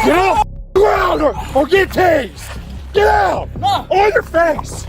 Get off the ground or get tased! Get out! No. On your face!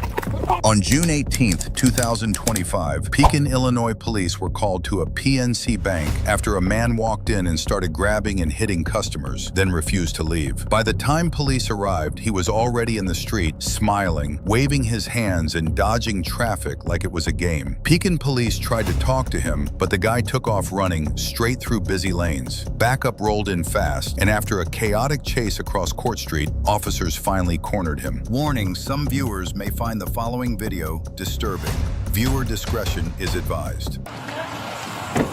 On June 18th, 2025, Pekin, Illinois police were called to a PNC bank after a man walked in and started grabbing and hitting customers, then refused to leave. By the time police arrived, he was already in the street, smiling, waving his hands and dodging traffic like it was a game. Pekin police tried to talk to him, but the guy took off running straight through busy lanes. Backup rolled in fast, and after a chaotic chase across Court Street, officers finally cornered him. Warning, some viewers may find the following video disturbing. Viewer discretion is advised.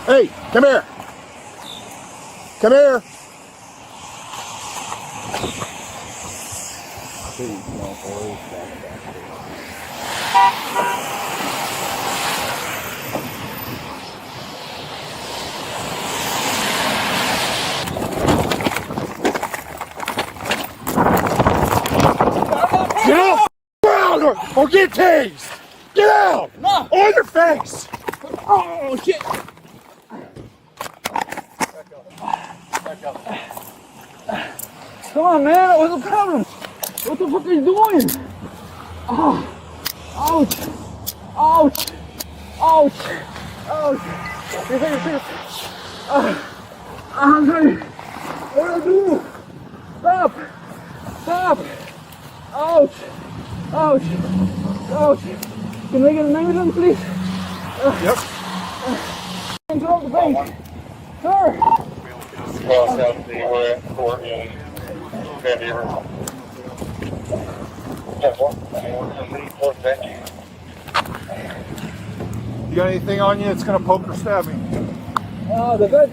Hey, come here. Come here. Get off the ground or get tased! Get out! No. On your face! Oh shit! Back up. Come on, man. What's the problem? What the fuck are you doing? Oh, ouch! Ouch! Ouch! Ouch! I'm sorry. What do I do? Stop! Stop! Ouch! Ouch! Ouch! Can I get an ambulance, please? Yep. Control the bank. Sir! Cross out the we're at court in Van Diver. You got anything on you that's gonna poke or stab me? The guy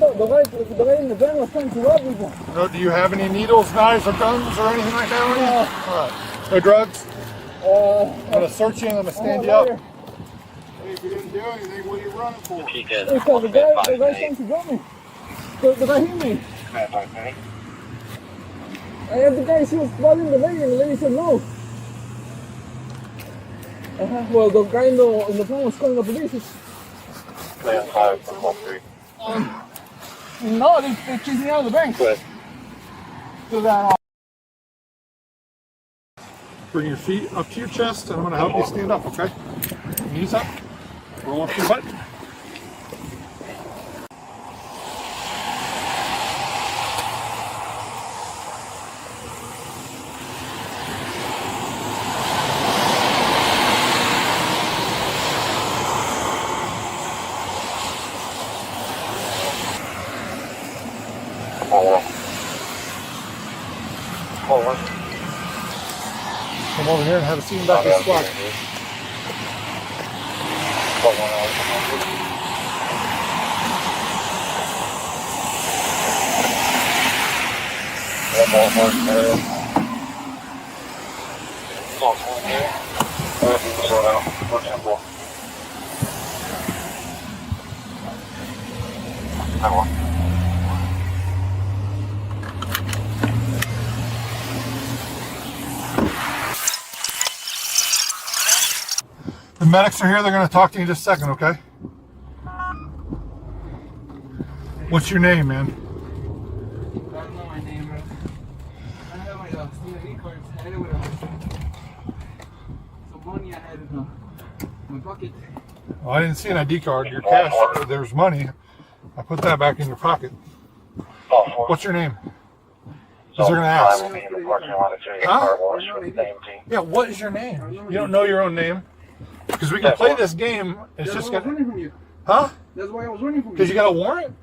in the van was trying to rob people. No, do you have any needles, knives, or guns, or anything like that on you? All right. No drugs? I'm gonna search you and I'm gonna stand you up. Hey, if you didn't do anything, what are you running for? Because the guy's trying to rob me. The guy hit me. I asked the guy if he was following the lady, and the lady said no. Well, the guy in the phone was calling the police. No, they chased me out of the bank. So that, Bring your feet up to your chest, and I'm going to help you stand up, okay? Knees up. Roll up your butt. Come over here and have a seat back in the squad. The medics are here. They're going to talk to you in just a second, okay? What's your name, man? I don't know my name, bro. I have my CID cards. I had it with some money I had in my pocket. Well, I didn't see an ID card. Your cash, there's money. I put that back in your pocket. What's your name? Because they're going to ask. Huh? Yeah, what is your name? You don't know your own name? Because we can play this game. It's just gonna. Running from you. Huh? That's why I was running from you. Because you got a warrant?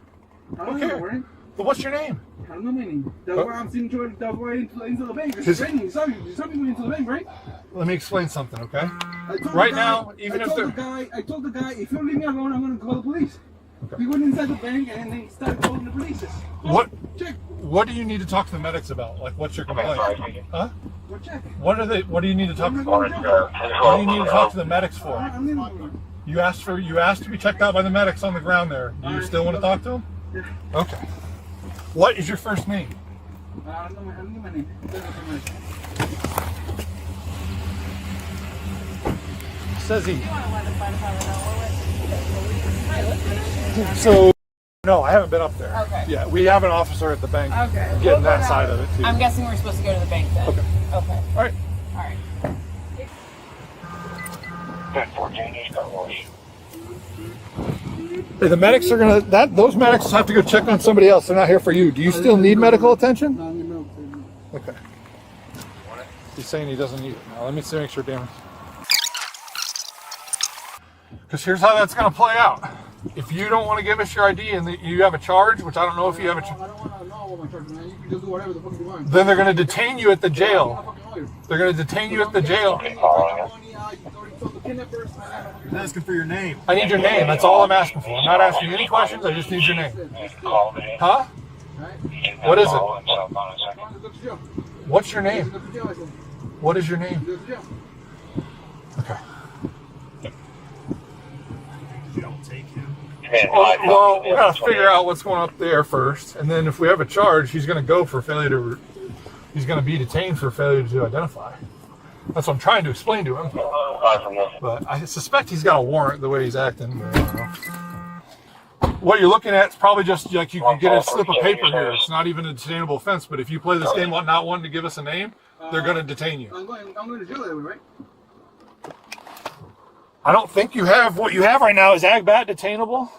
I don't have a warrant. But what's your name? I don't know my name. That's why I'm sitting trying. That's why into the bank. It's raining. You saw me going into the bank, right? Let me explain something, okay? Right now, even if they're. I told the guy, if you don't leave me alone, I'm gonna call the police. Okay. We went inside the bank and they started calling the police. What? Check. What do you need to talk to the medics about? Like, what's your complaint? Huh? Well, check. What are they? What do you need to talk? What do you need to talk to the medics for? You asked to be checked out by the medics on the ground there. Do you still want to talk to them? Yeah. Okay. What is your first name? I don't know my name. Says he. So No, I haven't been up there. Okay. Yeah, we have an officer at the bank Okay. getting We'll go that down. side of it too. I'm guessing we're supposed to go to the bank then. Okay. Okay. All right. All right. 1014 East Carwash. Hey, the medics are gonna those medics have to go check on somebody else. They're not here for you. Do you still need medical attention? Okay. He's saying he doesn't need it. Now let me make sure, damn it. Because here's how that's gonna play out. If you don't want to give us your ID and you have a charge, which I don't know if you have a charge, I don't want to know what my charge, man. You can just do whatever the fuck you want. then they're gonna detain you at the jail. They're gonna detain you at the jail. I'm asking for your name. I need your name. That's all I'm asking for. I'm not asking any questions. I just need your name. Call me. Huh? What is it? Call himself on a second. What's your name? What is your name? Okay. Well, we gotta figure out what's going up there first, and then if we have a charge, he's gonna go for failure to. He's gonna be detained for failure to identify. That's what I'm trying to explain to him. But I suspect he's got a warrant the way he's acting. I don't know. What you're looking at is probably just like you can get a slip of paper here. It's not even a detainable offense. But if you play this game not wanting to give us a name, they're gonna detain you. I'm going to jail that way, right? I don't think you have what you have right now is ag-bat detainable.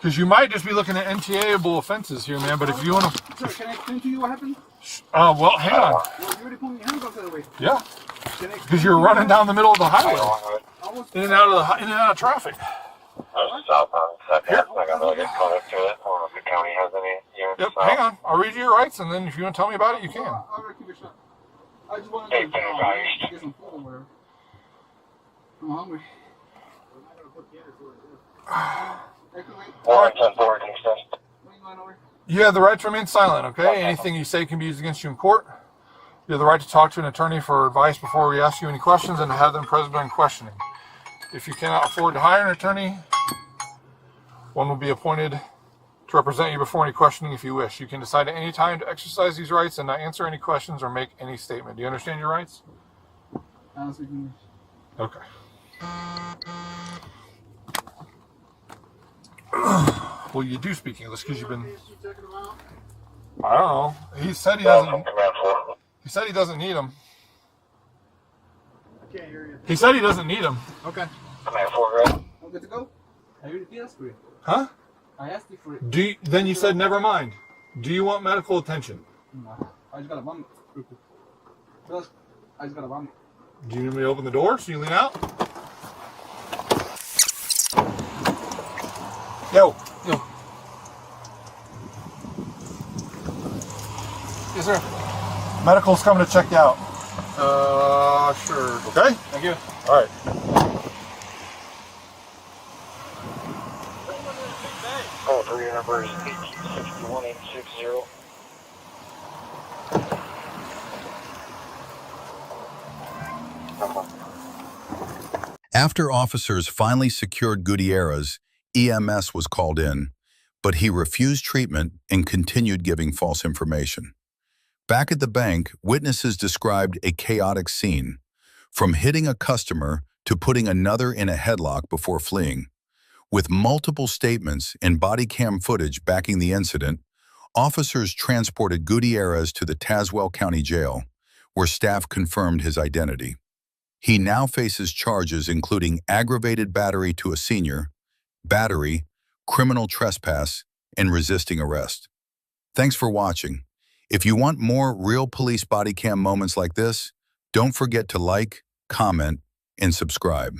Because you might just be looking at NTA-able offenses here, man. But if you want to, Sir, can I explain to you what happened? well, hang on. Well, you already pulled your handcuffs that way. Yeah, Can I because you're running down the middle of the highway, almost in and out of traffic. Southbound second. I'm not gonna really get caught up to it. Or if the county has any units. Yep, hang on. I'll read you your rights, and then if you want to tell me about it, you can. I'll keep it shut. I just want Hey, to Ben, advised. get some food or whatever. I'm hungry. Warrants on board and stuff. What are you going over? You have the right to remain silent, okay? Anything you say can be used against you in court. You have the right to talk to an attorney for advice before we ask you any questions and to have them present during questioning. If you cannot afford to hire an attorney, one will be appointed to represent you before any questioning if you wish. You can decide at any time to exercise these rights and not answer any questions or make any statement. Do you understand your rights? I don't speak English. Okay. Well, you do speak English because you've been. I don't know. He said he doesn't. He said he doesn't need them. I can't hear you. He said he doesn't need them. Okay. Command 4, right? I'm good to go. I already asked for it. Huh? I asked you for it. Then you said never mind. Do you want medical attention? No, I just got a vomit. Plus, I just got a vomit. Do you need me to open the door so you lean out? Yo. Yes, sir. Medical's coming to check you out. Sure. Okay? Thank you. All right. Oh, 3 number is 1861860. After officers finally secured Gutierrez, EMS was called in, but he refused treatment and continued giving false information. Back at the bank, witnesses described a chaotic scene, from hitting a customer to putting another in a headlock before fleeing. With multiple statements and body cam footage backing the incident, officers transported Gutierrez to the Tazewell County Jail, where staff confirmed his identity. He now faces charges including aggravated battery to a senior, battery, criminal trespass, and resisting arrest. Thanks for watching. If you want more real police body cam moments like this, don't forget to like, comment, and subscribe.